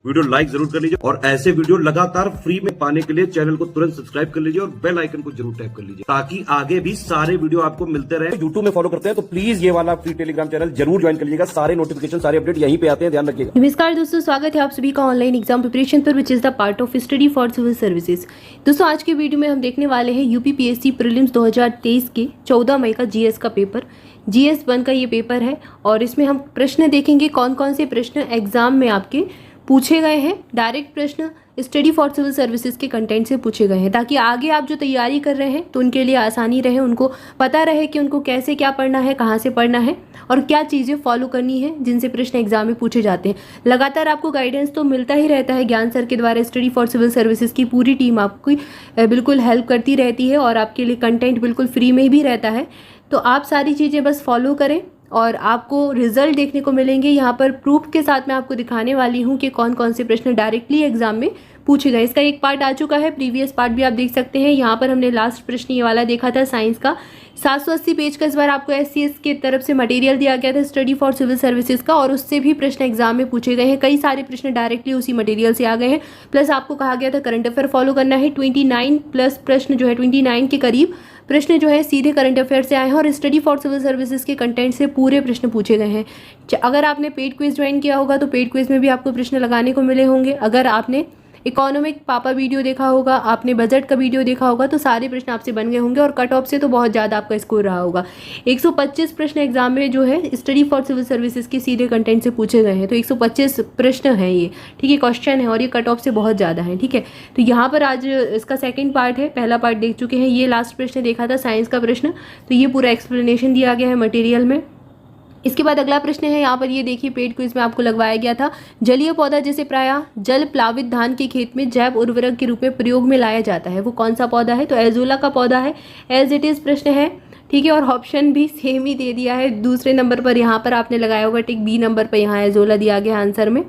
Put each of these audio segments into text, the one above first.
Video like जरूर कर लीजिए और ऐसे वीडियो लगातार फ्री में पाने के लिए चैनल को तुरंत सब्सक्राइब कर लीजिए और बेल आइकन को जरूर टैप कर लीजिए ताकि आगे भी सारे वीडियो आपको मिलते रहे। यूट्यूब में फॉलो करते हैं तो प्लीज ये वाला फ्री टेलीग्राम चैनल जरूर ज्वाइन कर लीजिएगा। सारे नोटिफिकेशन सारे अपडेट यहीं पे आते हैं, ध्यान रखिएगा। नमस्कार दोस्तों, स्वागत है आप सभी का ऑनलाइन एग्जाम प्रिपरेशन पर, which is the part of study for civil services. दोस्तों आज के वीडियो में हम देखने वाले हैं यूपीपीएससी प्रीलिम्स 2023 के 14 मई का जीएस का पेपर, जीएस 1 का ये पेपर है और इसमें हम प्रश्न देखेंगे कौन कौन से प्रश्न एग्जाम में आपके पूछे गए हैं। डायरेक्ट प्रश्न स्टडी फॉर सिविल सर्विसेज के कंटेंट से पूछे गए हैं ताकि आगे आप जो तैयारी कर रहे हैं तो उनके लिए आसानी रहे, उनको पता रहे कि उनको कैसे क्या पढ़ना है, कहाँ से पढ़ना है और क्या चीज़ें फॉलो करनी है जिनसे प्रश्न एग्जाम में पूछे जाते हैं। लगातार आपको गाइडेंस तो मिलता ही रहता है ज्ञान सर के द्वारा। स्टडी फॉर सिविल सर्विसेज की पूरी टीम आपको बिल्कुल हेल्प करती रहती है और आपके लिए कंटेंट बिल्कुल फ्री में भी रहता है। तो आप सारी चीज़ें बस फॉलो करें और आपको रिजल्ट देखने को मिलेंगे। यहाँ पर प्रूफ के साथ मैं आपको दिखाने वाली हूँ कि कौन कौन से प्रश्न डायरेक्टली एग्जाम में पूछे गए। इसका एक पार्ट आ चुका है, प्रीवियस पार्ट भी आप देख सकते हैं। यहाँ पर हमने लास्ट प्रश्न ये वाला देखा था साइंस का 780 पेज का। इस बार आपको एससीएस की तरफ से मटेरियल दिया गया था स्टडी फॉर सिविल सर्विसेज का और उससे भी प्रश्न एग्जाम में पूछे गए हैं। कई सारे प्रश्न डायरेक्टली उसी मटेरियल से आ गए हैं। प्लस आपको कहा गया था करंट अफेयर फॉलो करना है। 29 प्लस प्रश्न जो है 29 के करीब प्रश्न जो है सीधे करंट अफेयर से आए हैं और स्टडी फॉर सिविल सर्विसेज के कंटेंट से पूरे प्रश्न पूछे गए हैं। अगर आपने पेड क्विज ज्वाइन किया होगा तो पेड क्विज में भी आपको प्रश्न लगाने को मिले होंगे। अगर आपने इकोनॉमिक पापा वीडियो देखा होगा, आपने बजट का वीडियो देखा होगा तो सारे प्रश्न आपसे बन गए होंगे और कट ऑफ से तो बहुत ज़्यादा आपका स्कोर रहा होगा। 125 प्रश्न एग्जाम में जो है स्टडी फॉर सिविल सर्विसेज के सीधे कंटेंट से पूछे गए हैं। तो 125 प्रश्न हैं ये, ठीक है, क्वेश्चन है और ये कट ऑफ से बहुत ज़्यादा है, ठीक है। तो यहाँ पर आज इसका सेकेंड पार्ट है, पहला पार्ट देख चुके हैं। ये लास्ट प्रश्न देखा था साइंस का प्रश्न, तो ये पूरा एक्सप्लेनेशन दिया गया है मटेरियल में। इसके बाद अगला प्रश्न है, यहाँ पर ये देखिए पेड क्विज में आपको लगवाया गया था। जलीय पौधा जिसे प्रायः जल प्लावित धान के खेत में जैव उर्वरक के रूप में प्रयोग में लाया जाता है वो कौन सा पौधा है? तो एजोला का पौधा है। एज इट इज प्रश्न है, ठीक है, और ऑप्शन भी सेम ही दे दिया है। दूसरे नंबर पर यहाँ पर आपने लगाया होगा टिक, बी नंबर पर यहाँ एजोला दिया गया आंसर में।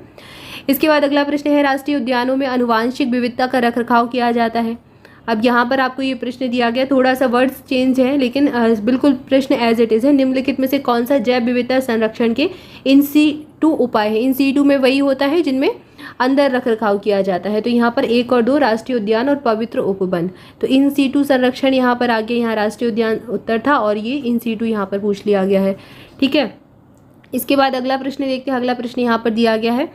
इसके बाद अगला प्रश्न है, राष्ट्रीय उद्यानों में आनुवांशिक विविधता का रखरखाव किया जाता है। अब यहाँ पर आपको ये प्रश्न दिया गया, थोड़ा सा वर्ड्स चेंज है लेकिन बिल्कुल प्रश्न एज इट इज़ है। निम्नलिखित में से कौन सा जैव विविधता संरक्षण के इन सीटू उपाय है? इन सीटू में वही होता है जिनमें अंदर रखरखाव किया जाता है। तो यहाँ पर 1 और 2 राष्ट्रीय उद्यान और पवित्र उपवन। तो इन सीटू संरक्षण यहाँ पर आगे, यहाँ राष्ट्रीय उद्यान उत्तर था और ये इन सीटू यहाँ पर पूछ लिया गया है, ठीक है। इसके बाद अगला प्रश्न देखते हैं। अगला प्रश्न यहाँ पर दिया गया है,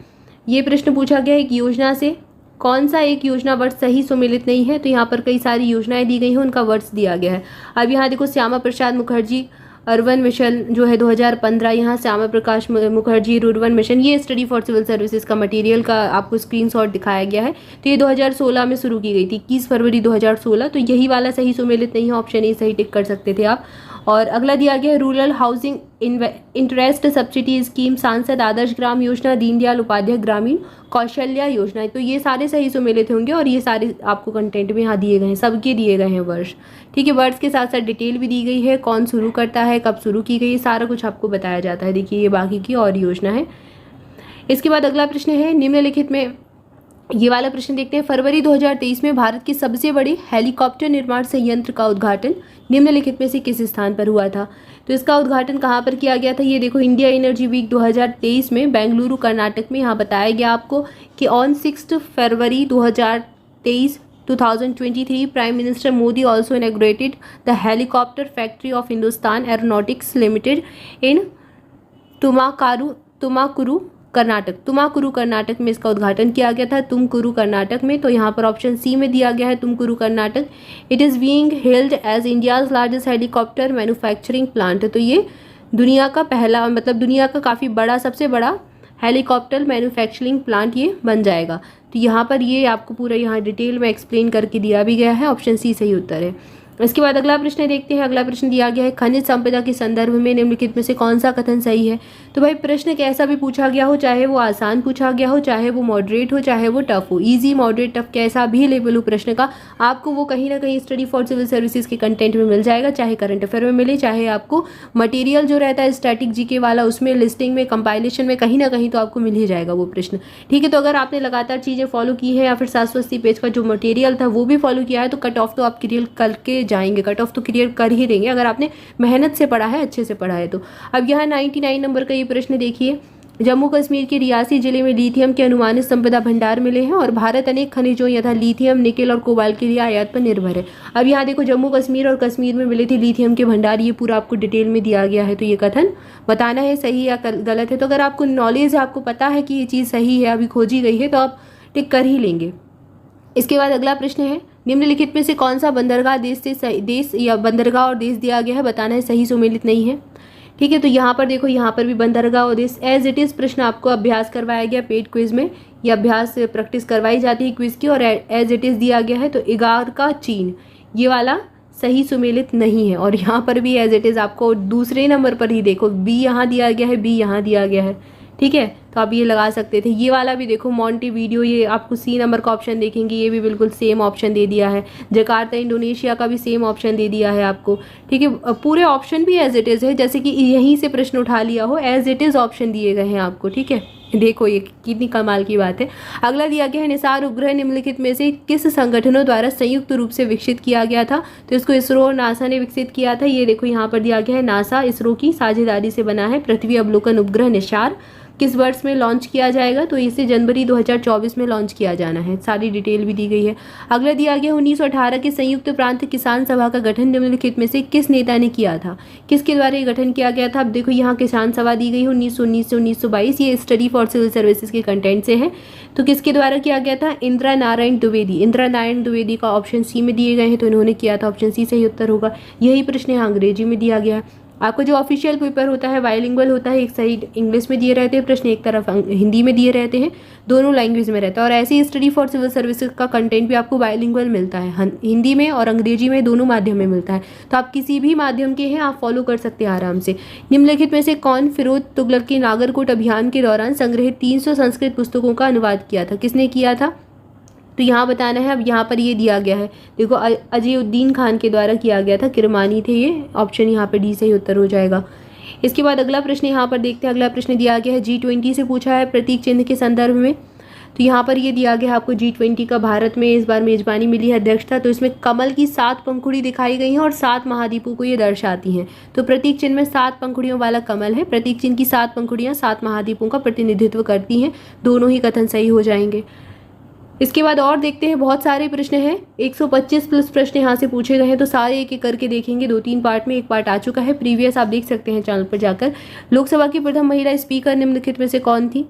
ये प्रश्न पूछा गया है एक योजना से कौन सा एक योजना वर्ष सही सुमेलित नहीं है? तो यहाँ पर कई सारी योजनाएं दी गई हैं, उनका वर्ष दिया गया है। अब यहाँ देखो श्यामा प्रसाद मुखर्जी अर्बन मिशन जो है 2015, यहाँ श्यामा प्रकाश मुखर्जी रुर्बन मिशन, ये स्टडी फॉर सिविल सर्विसेज का मटेरियल का आपको स्क्रीनशॉट दिखाया गया है। तो ये 2016 में शुरू की गई थी, 21 फरवरी 2016। तो यही वाला सही सुमेलित नहीं है, ऑप्शन ए सही टिक कर सकते थे आप। और अगला दिया गया है rural housing interest subsidy scheme, सांसद आदर्श ग्राम योजना, दीनदयाल उपाध्याय ग्रामीण कौशल्या योजना। तो ये सारे सही सुमेलित होंगे और ये सारे आपको कंटेंट में यहाँ दिए गए हैं, सबके दिए गए हैं वर्ष, ठीक है। वर्ष के साथ साथ डिटेल भी दी गई है, कौन शुरू करता है, कब शुरू की गई, सारा कुछ आपको बताया जाता है। देखिए ये बाकी की और योजना है। इसके बाद अगला प्रश्न है, निम्नलिखित में ये वाला प्रश्न देखते हैं। फरवरी 2023 में भारत के सबसे बड़े हेलीकॉप्टर निर्माण संयंत्र का उद्घाटन निम्नलिखित में से किस स्थान पर हुआ था? तो इसका उद्घाटन कहाँ पर किया गया था? ये देखो इंडिया एनर्जी वीक 2023 में बेंगलुरु कर्नाटक में। यहाँ बताया गया आपको कि on 6 February 2023 prime minister Modi also inaugurated the helicopter factory of Hindustan aeronautics limited in Tumakuru Karnataka में इसका उद्घाटन किया गया था, तुमकुरु कर्नाटक में। तो यहाँ पर ऑप्शन सी में दिया गया है Tumakuru Karnataka. It is being held as India's largest helicopter manufacturing plant. तो ये दुनिया का पहला, मतलब दुनिया का काफ़ी बड़ा, सबसे बड़ा हेलीकॉप्टर मैन्युफैक्चरिंग प्लांट ये बन जाएगा। तो यहाँ पर ये आपको पूरा यहाँ डिटेल में एक्सप्लेन करके दिया भी गया है, ऑप्शन सी सही उत्तर है। इसके बाद अगला प्रश्न देखते हैं। अगला प्रश्न दिया गया है, खनिज संपदा के संदर्भ में निम्नलिखित में से कौन सा कथन सही है? तो भाई प्रश्न कैसा भी पूछा गया हो, चाहे वो आसान पूछा गया हो, चाहे वो मॉडरेट हो, चाहे वो टफ हो, इजी मॉडरेट टफ कैसा भी लेवल हो प्रश्न का, आपको वो कहीं ना कहीं स्टडी फॉर सिविल सर्विसेज के कंटेंट में मिल जाएगा। चाहे करंट अफेयर में मिले, चाहे आपको मटेरियल जो रहता है स्टैटिक जीके वाला उसमें लिस्टिंग में कंपाइलेशन में कहीं ना कहीं तो आपको मिल ही जाएगा वो प्रश्न, ठीक है। तो अगर आपने लगातार चीज़ें फॉलो की है या फिर 780 पेज का जो मटेरियल था वो भी फॉलो किया है तो कट ऑफ तो आप क्लियर करके जाएंगे, कट ऑफ तो क्लियर कर ही देंगे अगर आपने मेहनत से पढ़ा है, अच्छे से पढ़ा है तो। अब यहाँ 99 नंबर का ये प्रश्न देखिए, जम्मू कश्मीर के रियासी जिले में लिथियम के अनुमानित संपदा भंडार मिले हैं और भारत अनेक खनिजों यथा लिथियम, निकेल और कोबाल्ट के लिए आयात पर निर्भर है। अब यहाँ देखो जम्मू कश्मीर और कश्मीर में मिले थे लिथियम के भंडार, ये पूरा आपको डिटेल में दिया गया है। तो ये कथन बताना है सही या गलत है। तो अगर आपको नॉलेज है, आपको पता है कि ये चीज़ सही है, अभी खोजी गई है, तो आप टिक कर ही लेंगे। इसके बाद अगला प्रश्न है, निम्नलिखित में से कौन सा बंदरगाह देश या बंदरगाह और देश दिया गया है, बताना है सही सुमेलित नहीं है। ठीक है, तो यहाँ पर देखो, यहाँ पर भी बंदरगाह और देश एज इट इज़ प्रश्न आपको अभ्यास करवाया गया पेड क्विज में, ये अभ्यास प्रैक्टिस करवाई जाती है क्विज की, और एज इट इज़ दिया गया है। तो इगार का चीन, ये वाला सही सुमेलित नहीं है। और यहाँ पर भी एज इट इज़ आपको दूसरे नंबर पर ही देखो, बी यहाँ दिया गया है, बी यहाँ दिया गया है। ठीक है, तो आप ये लगा सकते थे। ये वाला भी देखो मॉन्टेवीडियो, ये आपको सी नंबर का ऑप्शन देखेंगे, ये भी बिल्कुल सेम ऑप्शन दे दिया है। जकार्ता इंडोनेशिया का भी सेम ऑप्शन दे दिया है आपको। ठीक है, पूरे ऑप्शन भी एज इट इज़ है, जैसे कि यहीं से प्रश्न उठा लिया हो, एज इट इज़ ऑप्शन दिए गए हैं आपको। ठीक है, देखो ये कितनी कमाल की बात है। अगला दिया गया है, निसार उपग्रह निम्नलिखित में से किस संगठनों द्वारा संयुक्त रूप से विकसित किया गया था। तो इसको इसरो और नासा ने विकसित किया था। ये देखो यहाँ पर दिया गया है, नासा इसरो की साझेदारी से बना है। पृथ्वी अवलोकन उपग्रह निसार किस वर्ष में लॉन्च किया जाएगा, तो इसे जनवरी 2024 में लॉन्च किया जाना है। सारी डिटेल भी दी गई है। अगला दिया गया 1918 के संयुक्त प्रांत किसान सभा का गठन निम्नलिखित में से किस नेता ने किया था, किसके द्वारा ये गठन किया गया था। अब देखो यहाँ किसान सभा दी गई है 1919 से 1922, ये स्टडी फॉर सिविल सर्विसेज के कंटेंट से है। तो किसके द्वारा किया गया था, इंदिरा नारायण द्विवेदी। इंदिरा नारायण द्विवेदी का ऑप्शन सी में दिए गए हैं, तो इन्होंने किया था, ऑप्शन सी सही उत्तर होगा। यही प्रश्न है अंग्रेजी में दिया गया है। आपको जो ऑफिशियल पेपर होता है बाइलिंगुअल होता है, एक साइड इंग्लिश में दिए रहते हैं प्रश्न, एक तरफ हिंदी में दिए रहते हैं, दोनों लैंग्वेज में रहता है। और ऐसे ही स्टडी फॉर सिविल सर्विसेज का कंटेंट भी आपको बाइलिंगुअल मिलता है, हिंदी में और अंग्रेजी में, दोनों माध्यम में मिलता है। तो आप किसी भी माध्यम के हैं, आप फॉलो कर सकते हैं आराम से। निम्नलिखित में से कौन फिरोज तुगलक के नागरकोट अभियान के दौरान संग्रहित 300 संस्कृत पुस्तकों का अनुवाद किया था, किसने किया था, तो यहाँ बताना है। अब यहाँ पर ये दिया गया है, देखो अजीउद्दीन खान के द्वारा किया गया था, किरमानी थे ये, ऑप्शन यहाँ पे डी सही उत्तर हो जाएगा। इसके बाद अगला प्रश्न यहाँ पर देखते हैं। अगला प्रश्न दिया गया है G20 से पूछा है प्रतीक चिन्ह के संदर्भ में। तो यहाँ पर ये दिया गया है आपको G20 का भारत में इस बार मेजबानी मिली है, अध्यक्षता। तो इसमें कमल की 7 पंखुड़ी दिखाई गई हैं और 7 महाद्वीपों को ये दर्शाती हैं। तो प्रतीक चिन्ह में 7 पंखुड़ियों वाला कमल है। प्रतीक चिन्ह की 7 पंखुड़ियाँ 7 महाद्वीपों का प्रतिनिधित्व करती हैं। दोनों ही कथन सही हो जाएंगे। इसके बाद और देखते हैं, बहुत सारे प्रश्न हैं, 125 प्लस प्रश्न यहाँ से पूछे गए हैं। तो सारे एक एक करके देखेंगे, 2-3 पार्ट में, एक पार्ट आ चुका है प्रीवियस, आप देख सकते हैं चैनल पर जाकर। लोकसभा की प्रथम महिला स्पीकर निम्नलिखित में से कौन थी।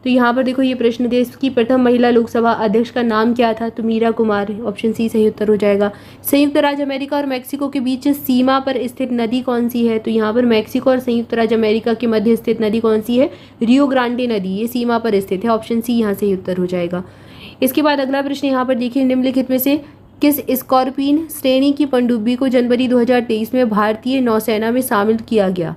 तो यहाँ पर देखो ये प्रश्न, देश की प्रथम महिला लोकसभा अध्यक्ष का नाम क्या था, तो मीरा कुमार, ऑप्शन सी सही उत्तर हो जाएगा। संयुक्त राज्य अमेरिका और मैक्सिको के बीच सीमा पर स्थित नदी कौन सी है, तो यहाँ पर मैक्सिको और संयुक्त राज्य अमेरिका के मध्य स्थित नदी कौन सी है, रियो ग्रांडे नदी, ये सीमा पर स्थित है, ऑप्शन सी यहाँ सही उत्तर हो जाएगा। इसके बाद अगला प्रश्न यहाँ पर देखिए, निम्नलिखित में से किस स्कॉर्पियन श्रेणी की पनडुब्बी को जनवरी 2023 में भारतीय नौसेना में शामिल किया गया,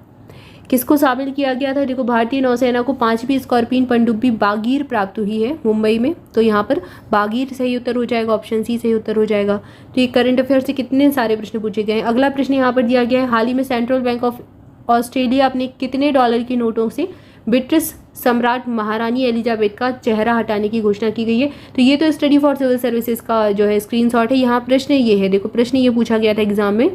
किसको शामिल किया गया था। देखो भारतीय नौसेना को 5वीं स्कॉर्पियन पनडुब्बी बागीर प्राप्त हुई है मुंबई में, तो यहाँ पर बागीर सही उत्तर हो जाएगा, ऑप्शन सी सही उत्तर हो जाएगा। तो ये करंट अफेयर से कितने सारे प्रश्न पूछे गए हैं। अगला प्रश्न यहाँ पर दिया गया है, हाल ही में सेंट्रल बैंक ऑफ ऑस्ट्रेलिया अपने कितने डॉलर की नोटों से ब्रिटिश सम्राट महारानी एलिजाबेथ का चेहरा हटाने की घोषणा की गई है। तो ये तो स्टडी फॉर सिविल सर्विसेज का जो है स्क्रीनशॉट है। यहाँ प्रश्न ये है, देखो प्रश्न ये पूछा गया था एग्जाम में,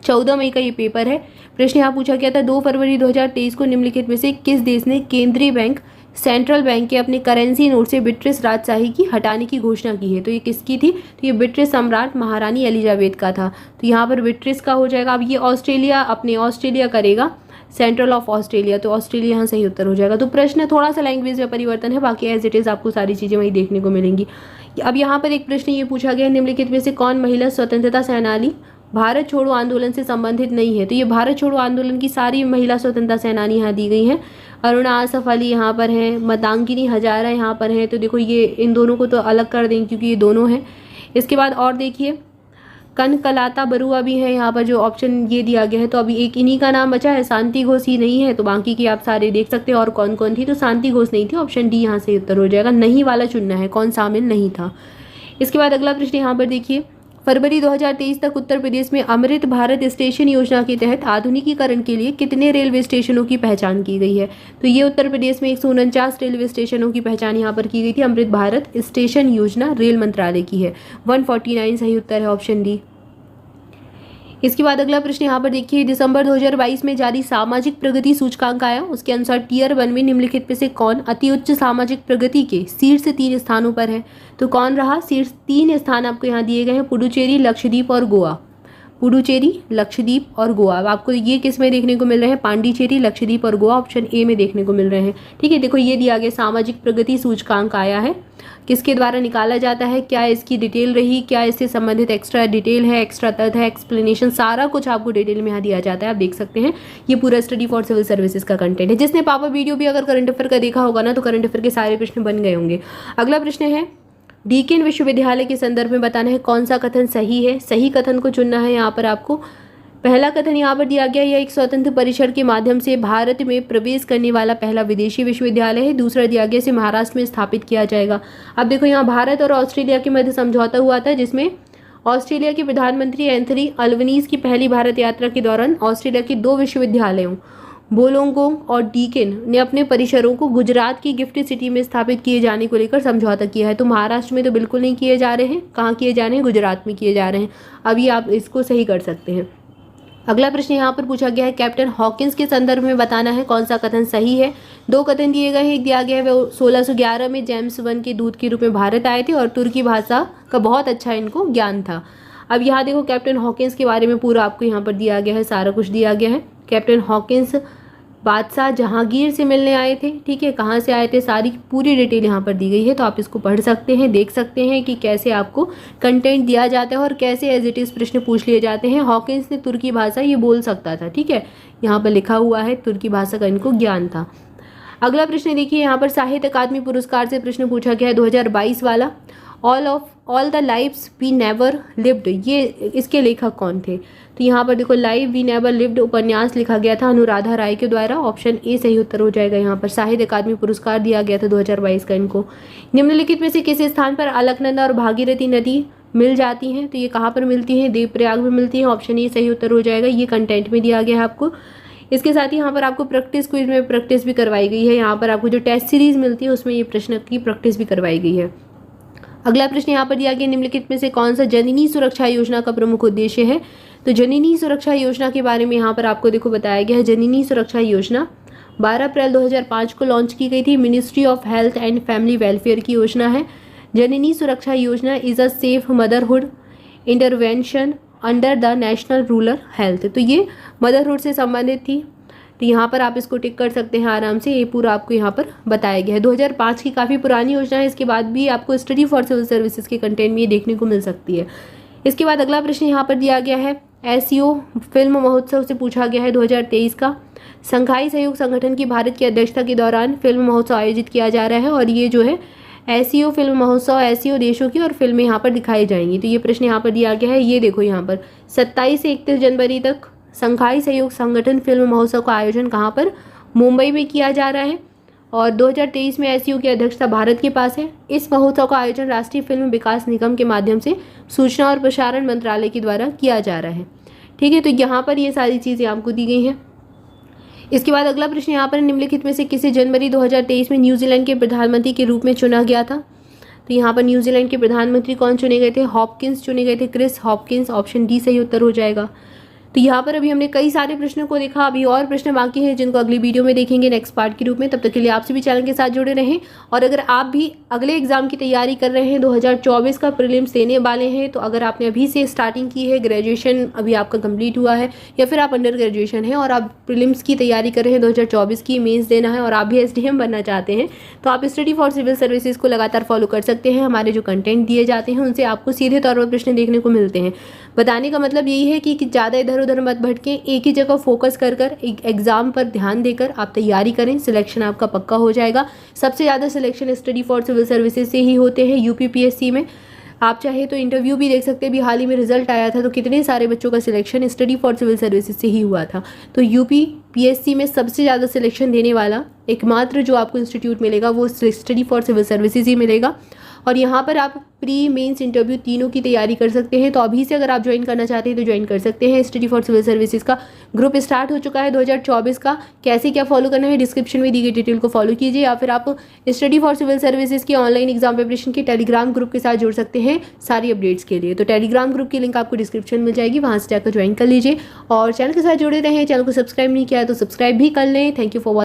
14 मई का ये पेपर है। प्रश्न यहाँ पूछा गया था, 2 फरवरी 2023 को निम्नलिखित में से किस देश ने केंद्रीय बैंक सेंट्रल बैंक के अपने करेंसी नोट से ब्रिटिश राजशाही की हटाने की घोषणा की है। तो ये किसकी थी, तो ये ब्रिटिश सम्राट महारानी एलिजाबेथ का था। तो यहाँ पर ब्रिटिश का हो जाएगा। अब ये ऑस्ट्रेलिया, अपने ऑस्ट्रेलिया करेगा, सेंट्रल ऑफ ऑस्ट्रेलिया, तो ऑस्ट्रेलिया यहाँ सही उत्तर हो जाएगा। तो प्रश्न थोड़ा सा लैंग्वेज में परिवर्तन है, बाकी एज इट इज़ आपको सारी चीज़ें वही देखने को मिलेंगी। अब यहाँ पर एक प्रश्न ये पूछा गया, निम्नलिखित में से कौन महिला स्वतंत्रता सेनानी भारत छोड़ो आंदोलन से संबंधित नहीं है। तो ये भारत छोड़ो आंदोलन की सारी महिला स्वतंत्रता सेनानी यहाँ दी गई हैं। अरुणा आसफ अली यहाँ पर हैं, मतांगिनी हजारा यहाँ पर हैं। तो देखो ये इन दोनों को तो अलग कर देंगे क्योंकि ये दोनों हैं। इसके बाद और देखिए, कनकलाता बरुआ भी है यहाँ पर, जो ऑप्शन ये दिया गया है। तो अभी एक इन्हीं का नाम बचा है, शांति घोष ही नहीं है, तो बाकी की आप सारे देख सकते हैं और कौन कौन थी। तो शांति घोष नहीं थी, ऑप्शन डी यहाँ से उत्तर हो जाएगा। नहीं वाला चुनना है, कौन शामिल नहीं था। इसके बाद अगला प्रश्न यहाँ पर देखिए, फरवरी 2023 तक उत्तर प्रदेश में अमृत भारत स्टेशन योजना के तहत आधुनिकीकरण के लिए कितने रेलवे स्टेशनों की पहचान की गई है। तो ये उत्तर प्रदेश में 149 रेलवे स्टेशनों की पहचान यहाँ पर की गई थी। अमृत भारत स्टेशन योजना रेल मंत्रालय की है। 149 सही उत्तर है, ऑप्शन डी। इसके बाद अगला प्रश्न यहाँ पर देखिए, दिसंबर 2022 में जारी सामाजिक प्रगति सूचकांक आया, उसके अनुसार टियर 1 में निम्नलिखित में से कौन अति उच्च सामाजिक प्रगति के शीर्ष 3 स्थानों पर है। तो कौन रहा? शीर्ष 3 स्थान आपको यहाँ दिए गए हैं, पुडुचेरी, लक्षद्वीप और गोवा। पुडुचेरी, लक्षद्वीप और गोवा। अब आपको ये किस में देखने को मिल रहे हैं? पांडिचेरी, लक्षद्वीप और गोवा ऑप्शन ए में देखने को मिल रहे हैं। ठीक है, देखो ये दिया गया सामाजिक प्रगति सूचकांक आया है, किसके द्वारा निकाला जाता है, क्या इसकी डिटेल रही, क्या इससे संबंधित एक्स्ट्रा डिटेल है, एक्स्ट्रा तथ्य है, एक्सप्लेनेशन, सारा कुछ आपको डिटेल में यहाँ दिया जाता है। आप देख सकते हैं ये पूरा स्टडी फॉर सिविल सर्विसेज का कंटेंट है। जिसने पापा वीडियो भी अगर करंट अफेयर का देखा होगा ना, तो करंट अफेयर के सारे प्रश्न बन गए होंगे। अगला प्रश्न है, डीकेन विश्वविद्यालय के संदर्भ में बताना है कौन सा कथन सही है। सही कथन को चुनना है यहाँ पर आपको। पहला कथन यहाँ पर दिया गया, यह एक स्वतंत्र परिसर के माध्यम से भारत में प्रवेश करने वाला पहला विदेशी विश्वविद्यालय है। दूसरा दिया गया, इसे महाराष्ट्र में स्थापित किया जाएगा। अब देखो यहाँ भारत और ऑस्ट्रेलिया के मध्य समझौता हुआ था, जिसमें ऑस्ट्रेलिया के प्रधानमंत्री एंथनी अल्बनीज की पहली भारत यात्रा के दौरान ऑस्ट्रेलिया के 2 विश्वविद्यालयों बोलोंगोंग और डीकेन ने अपने परिसरों को गुजरात की गिफ्ट सिटी में स्थापित किए जाने को लेकर समझौता किया है। तो महाराष्ट्र में तो बिल्कुल नहीं किए जा रहे हैं, कहाँ किए जा रहे हैं? गुजरात में किए जा रहे हैं। अभी आप इसको सही कर सकते हैं। अगला प्रश्न यहाँ पर पूछा गया है, कैप्टन हॉकिंस के संदर्भ में बताना है कौन सा कथन सही है। 2 कथन दिए गए हैं। एक दिया गया है वो 1611 में जेम्स वन के दूत के रूप में भारत आए थे और तुर्की भाषा का बहुत अच्छा इनको ज्ञान था। अब यहाँ देखो कैप्टन हॉकिंस के बारे में पूरा आपको यहाँ पर दिया गया है, सारा कुछ दिया गया है। कैप्टन हॉकिंस बादशाह जहांगीर से मिलने आए थे। ठीक है, कहाँ से आए थे, सारी पूरी डिटेल यहाँ पर दी गई है। तो आप इसको पढ़ सकते हैं, देख सकते हैं कि कैसे आपको कंटेंट दिया जाता है और कैसे एज इट इज़ प्रश्न पूछ लिए जाते हैं। हॉकिंस ने तुर्की भाषा ये बोल सकता था। ठीक है, यहाँ पर लिखा हुआ है तुर्की भाषा का इनको ज्ञान था। अगला प्रश्न देखिए, यहाँ पर साहित्य अकादमी पुरस्कार से प्रश्न पूछा गया है 2022 वाला, all the lives we never lived, ये इसके लेखक कौन थे। तो यहाँ पर देखो लाइव वी नेवर लिव्ड उपन्यास लिखा गया था अनुराधा राय के द्वारा। ऑप्शन ए सही उत्तर हो जाएगा। यहाँ पर साहित्य अकादमी पुरस्कार दिया गया था 2022 का इनको। निम्नलिखित में से किस स्थान पर अलकनंदा और भागीरथी नदी मिल जाती हैं। तो ये कहाँ पर मिलती हैं? देवप्रयाग में मिलती हैं। ऑप्शन ए सही उत्तर हो जाएगा। ये कंटेंट में दिया गया है आपको। इसके साथ ही यहाँ पर आपको प्रैक्टिस क्विज में प्रैक्टिस भी करवाई गई है। यहाँ पर आपको जो टेस्ट सीरीज मिलती है उसमें ये प्रश्न की प्रैक्टिस भी करवाई गई है। अगला प्रश्न यहाँ पर दिया गया, निम्नलिखित में से कौन सा जननी सुरक्षा योजना का प्रमुख उद्देश्य है। तो जननी सुरक्षा योजना के बारे में यहाँ पर आपको देखो बताया गया है। जननी सुरक्षा योजना 12 अप्रैल 2005 को लॉन्च की गई थी। Ministry of health and family welfare की योजना है। जननी सुरक्षा योजना is a safe motherhood intervention under the national rural health. तो ये मदरहुड से संबंधित थी। तो यहाँ पर आप इसको टिक कर सकते हैं आराम से। ये पूरा आपको यहाँ पर बताया गया है। 2005 की काफ़ी पुरानी योजना है। इसके बाद भी आपको स्टडी फॉर सिविल सर्विसेज के कंटेंट में ये देखने को मिल सकती है। इसके बाद अगला प्रश्न यहाँ पर दिया गया है, एससीओ फिल्म महोत्सव से पूछा गया है 2023 का। शंघाई सहयोग संगठन की भारत की अध्यक्षता के दौरान फिल्म महोत्सव आयोजित किया जा रहा है और ये जो है एससीओ फिल्म महोत्सव एससीओ देशों की और फिल्में यहाँ पर दिखाई जाएंगी। तो ये प्रश्न यहाँ पर दिया गया है। ये देखो यहाँ पर 27 से 31 जनवरी तक शंघाई सहयोग संगठन फिल्म महोत्सव का आयोजन कहाँ पर? मुंबई में किया जा रहा है और 2023 में एससीओ की अध्यक्षता भारत के पास है। इस महोत्सव का आयोजन राष्ट्रीय फिल्म विकास निगम के माध्यम से सूचना और प्रसारण मंत्रालय के द्वारा किया जा रहा है। ठीक है, तो यहाँ पर ये सारी चीज़ें आपको दी गई हैं। इसके बाद अगला प्रश्न यहाँ पर, निम्नलिखित में से किसे जनवरी 2023 में न्यूजीलैंड के प्रधानमंत्री के रूप में चुना गया था। तो यहाँ पर न्यूजीलैंड के प्रधानमंत्री कौन चुने गए थे? हॉपकिंस चुने गए थे, क्रिस हॉपकिंस। ऑप्शन डी सही उत्तर हो जाएगा। तो यहाँ पर अभी हमने कई सारे प्रश्नों को देखा। अभी और प्रश्न बाकी हैं जिनको अगली वीडियो में देखेंगे नेक्स्ट पार्ट के रूप में। तब तक के लिए आपसे भी चैनल के साथ जुड़े रहें। और अगर आप भी अगले एग्जाम की तैयारी कर रहे हैं, 2024 का प्रीलिम्स देने वाले हैं, तो अगर आपने अभी से स्टार्टिंग की है, ग्रेजुएशन अभी आपका कंप्लीट हुआ है या फिर आप अंडर ग्रेजुएशन है और आप प्रीलिम्स की तैयारी कर रहे हैं 2024 की, मेंस देना है और आप भी एसडीएम बनना चाहते हैं, तो आप स्टडी फॉर सिविल सर्विसेज को लगातार फॉलो कर सकते हैं। हमारे जो कंटेंट दिए जाते हैं उनसे आपको सीधे तौर पर प्रश्न देखने को मिलते हैं। बताने का मतलब यही है कि ज़्यादा इधर उधर मत भटकें, एक ही जगह फोकस कर एक एग्जाम पर ध्यान देकर आप तैयारी करें। सिलेक्शन आपका पक्का हो जाएगा। सबसे ज़्यादा selection study for civil services से ही होते हैं यूपीपीएससी में। आप चाहे तो इंटरव्यू भी देख सकते हैं। अभी हाल ही में रिजल्ट आया था तो कितने सारे बच्चों का selection study for civil services से ही हुआ था। तो यूपीपीएससी में सबसे ज़्यादा सिलेक्शन देने वाला एकमात्र जो आपको इंस्टीट्यूट मिलेगा वो स्टडी फॉर सिविल सर्विसेज ही मिलेगा। और यहाँ पर आप प्री मेंस इंटरव्यू तीनों की तैयारी कर सकते हैं। तो अभी से अगर आप ज्वाइन करना चाहते हैं तो ज्वाइन कर सकते हैं। स्टडी फॉर सिविल सर्विसेज का ग्रुप स्टार्ट हो चुका है 2024 का। कैसे क्या फॉलो करना है डिस्क्रिप्शन में दी गई डिटेल को फॉलो कीजिए, या फिर आप स्टडी फॉर सिविल सर्विसेज के ऑनलाइन एग्जाम प्रिपरेशन के टेलीग्राम ग्रुप के साथ जुड़ सकते हैं सारी अपडेट्स के लिए। तो टेलीग्राम ग्रुप की लिंक आपको डिस्क्रिप्शन में मिल जाएगी, वहाँ से जाकर ज्वाइन कर लीजिए और चैनल के साथ जुड़े रहें। चैनल को सब्सक्राइब नहीं किया है तो सब्सक्राइब भी कर लें। Thank you for